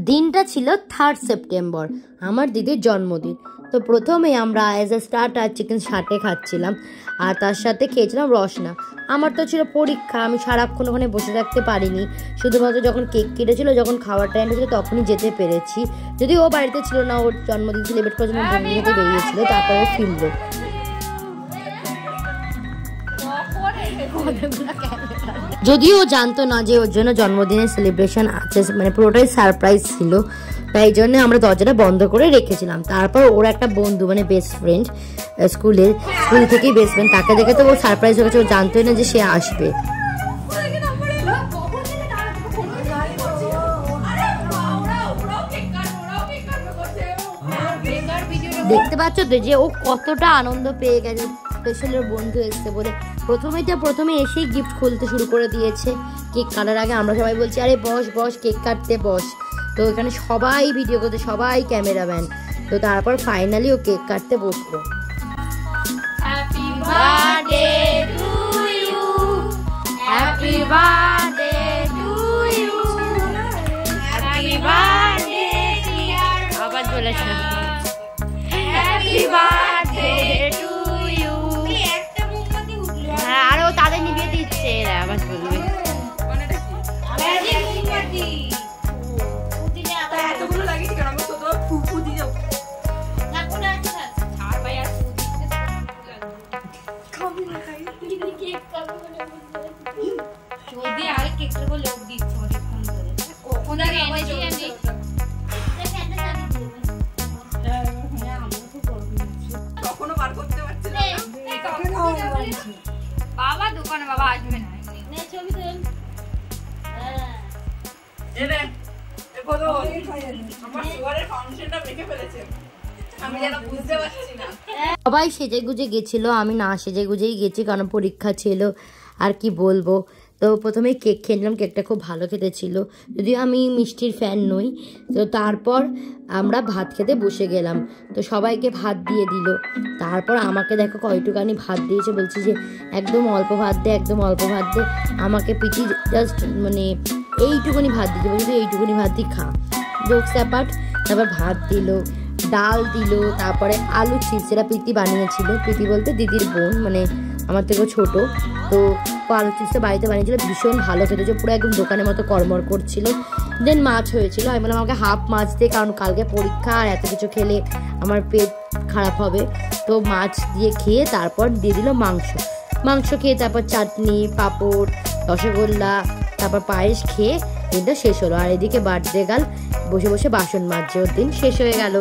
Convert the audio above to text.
দিনটা ছিল 3 সেপ্টেম্বর, আমার দিদির জন্মদিন। তো প্রথমে আমরা অ্যাজ এ স্টার্টার চিকেন সাটে খাচ্ছিলাম, আর তার সাথে খেয়েছিলাম রসনা। আমার তো ছিল পরীক্ষা, আমি সারাক্ষণ ওখানে বসে থাকতে পারিনি, শুধুমাত্র যখন কেক কেটেছিল, যখন খাওয়ার টাইমটা ছিল তখনই যেতে পেরেছি। যদি ও বাড়িতে ছিল না, ওর জন্মদিন সেলিব্রেট করার জন্য বন্ধু থেকে বেরিয়েছিল, তারপরে ফিরল। যদিও ও জানতো না যে ওর জন্য জন্মদিনের সেলিব্রেশন আছে, মানে পুরোটাই সারপ্রাইজ ছিল, তাই জন্য আমরা দরজাটা বন্ধ করে রেখেছিলাম। তারপর ওর একটা বন্ধু, মানে বেস্ট ফ্রেন্ড, স্কুল থেকেই বেস্ট ফ্রেন্ড, তাকে দেখে তো ও সারপ্রাইজ হয়ে গেছে, ও জানতোই না যে সে আসবে। দেখতে পাচ্ছ তো যে ও কতটা আনন্দ পেয়ে গেছে, স্পেশাল ওর বন্ধু এসছে বলে। প্রথমে এসেই গিফট খুলতে শুরু করে দিয়েছে। কেক কাটার আগে আমরা সবাই বলছি, আরে বস বস, কেক কাটতে বস। তো এখানে সবাই ভিডিও করতে, সবাই ক্যামেরাম্যান। তো তারপর ফাইনালি ও কেক কাটতে বসলো। Happy birthday to you, happy birthday to you, happy birthday dear, আবার চলেছে হ্যাপি বার্থডে টু ইউ। একটা মোমবাতি উঠলো, হ্যাঁ, আর ও তাদের নিভিয়ে দিচ্ছে, আবার বলবে এতগুলো লাগিয়েছি কেন, আমি তো ফুফু দিয়ে যাবো না, কোন আছে না ছাড় ভাই, আর কবি না খাই কেক কাটবো না, যদি আগে কেকটা বলে লোক দিচ্ছে ওরে ফোন করে, কখন আগে এনেছি আমি কখনো বার করতে পারছি না, বাবা দোকানে বাবা আসবে না, নে ছবি তোল। হ্যাঁ এরে দেখো আমার সুগারের ফাউন্ডেশনটা মেখে ফেলেছে, আমি যেন বুঝতে পারছি না। সবাই সেজে গুজে গেছিল, আমি না সেজে গুজেই গেছি, কারণ পরীক্ষা ছিল। আর কি বলবো, তো প্রথমে কেক খেয়ে নিলাম, কেকটা খুব ভালো খেতে ছিল, যদিও আমি মিষ্টির ফ্যান নই। তো তারপর আমরা ভাত খেতে বসে গেলাম, তো সবাইকে ভাত দিয়ে দিল। তারপর আমাকে দেখো কয়টুকানি ভাত দিয়েছে, বলছি যে একদম অল্প ভাত দে, একদম অল্প ভাত দে। আমাকে পিটি জাস্ট মানে এইটুকুনি ভাত দিতে বলছি, এইটুকুনি ভাতই খা, জোকস অ্যাপার্ট। তারপর ভাত দিল, ডাল দিল, তারপরে আলু চিপস, যেটা প্রীতি বানিয়েছিল, প্রীতি বলতে দিদির বোন, মানে আমার থেকেও ছোটো। তো আলু চিপসটা বাড়িতে বানিয়েছিল, ভীষণ ভালো খেতে, পুরো একদম দোকানের মতো কড়মড় করছিল। দেন মাছ হয়েছিল, আমি বললাম আমাকে হাফ মাছ দিয়ে, কারণ কালকে পরীক্ষা, আর এত কিছু খেলে আমার পেট খারাপ হবে। তো মাছ দিয়ে খেয়ে তারপর দিয়ে দিল মাংস খেয়ে, তারপর চাটনি, পাঁপড়, রসগোল্লা, তারপর পায়েস খেয়ে দিনটা শেষ হলো। আর এদিকে বার্থডে গার্ল বসে বসে বাসন মাজছে, ওর দিন শেষ হয়ে গেল।